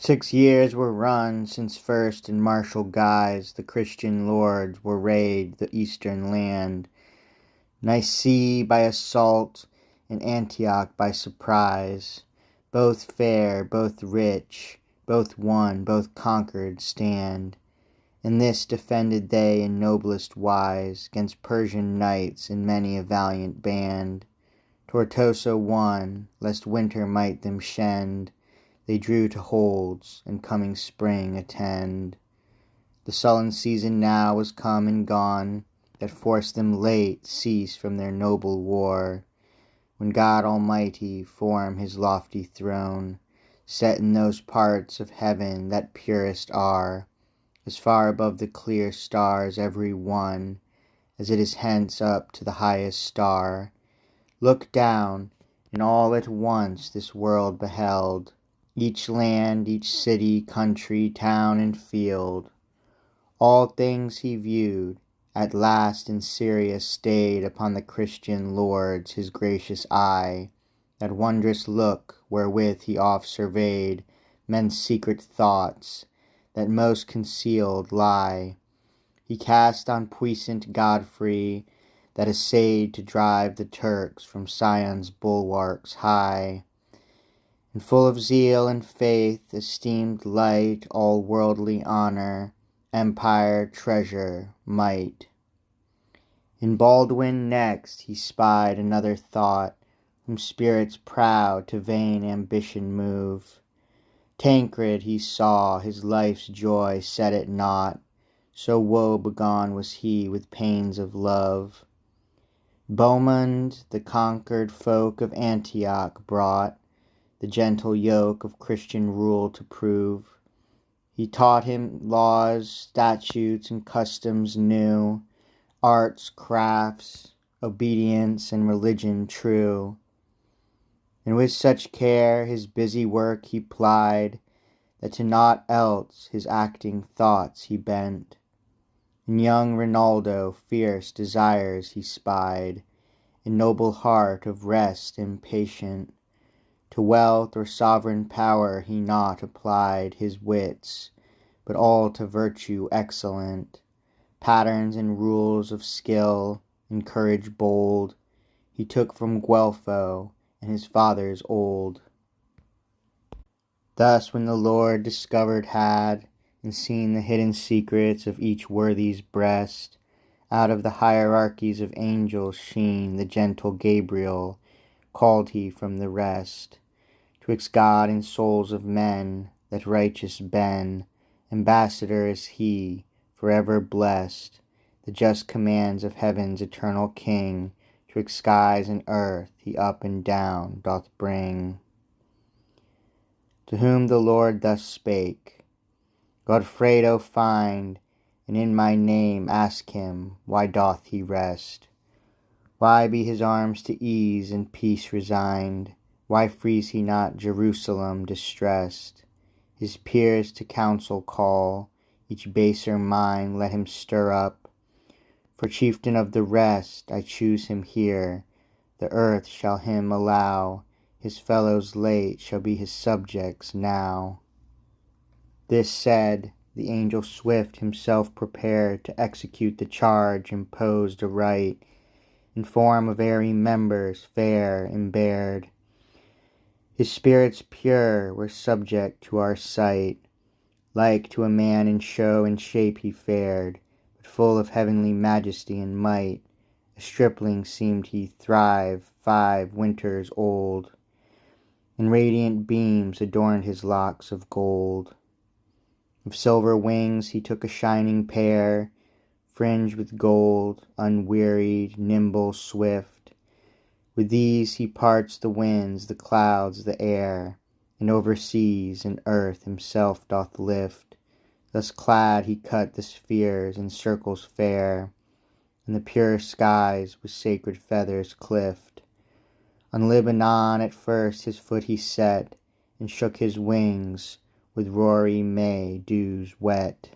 6 years were run since first in martial guise the Christian lords were raid the eastern land, Nicaea by assault, and Antioch by surprise. Both fair, both rich, both won, both conquered stand. And this defended they in noblest wise 'gainst Persian knights and many a valiant band. Tortosa won, lest winter might them shend. They drew to holds, and coming spring attend. The sullen season now was come and gone, that forced them late cease from their noble war, when God Almighty form his lofty throne, set in those parts of heaven that purest are, as far above the clear stars every one, as it is hence up to the highest star. Look down, and all at once this world beheld, each land, each city, country, town, and field. All things he viewed, at last in Syria stayed upon the Christian lords his gracious eye, that wondrous look wherewith he oft surveyed men's secret thoughts, that most concealed lie. He cast on puissant Godfrey, that essayed to drive the Turks from Sion's bulwarks high, and full of zeal and faith esteemed light all worldly honour, empire, treasure, might. In Baldwin next he spied another thought, whom spirits proud to vain ambition move. Tancred he saw, his life's joy set at naught, so woe begone was he with pains of love. Bohemund the conquered folk of Antioch brought, the gentle yoke of Christian rule to prove. He taught him laws, statutes, and customs new, arts, crafts, obedience, and religion true. And with such care his busy work he plied, that to naught else his acting thoughts he bent. In young Rinaldo fierce desires he spied, in noble heart of rest impatient. To wealth or sovereign power he not applied his wits, but all to virtue excellent. Patterns and rules of skill and courage bold he took from Guelpho and his fathers old. Thus when the Lord discovered had, and seen the hidden secrets of each worthy's breast, out of the hierarchies of angels sheen the gentle Gabriel, called he from the rest. 'Twixt God and souls of men, that righteous Ben, ambassador is he, for ever blessed, the just commands of heaven's eternal King, 'twixt skies and earth he up and down doth bring. To whom the Lord thus spake, Godfredo find, and in my name ask him, why doth he rest? Why be his arms to ease and peace resigned? Why frees he not Jerusalem distressed? His peers to council call, each baser mind let him stir up. For chieftain of the rest I choose him here, the earth shall him allow, his fellows late shall be his subjects now. This said, the angel swift himself prepared to execute the charge imposed aright, in form of airy members fair and bared. His spirits pure were subject to our sight, like to a man in show and shape he fared, but full of heavenly majesty and might. A stripling seemed he thrive 5 winters old, and radiant beams adorned his locks of gold. Of silver wings he took a shining pair, fringed with gold, unwearied, nimble, swift. With these he parts the winds, the clouds, the air, and over seas and earth himself doth lift. Thus clad he cut the spheres in circles fair, and the pure skies with sacred feathers clift. On Lebanon at first his foot he set, and shook his wings with rory May dews wet.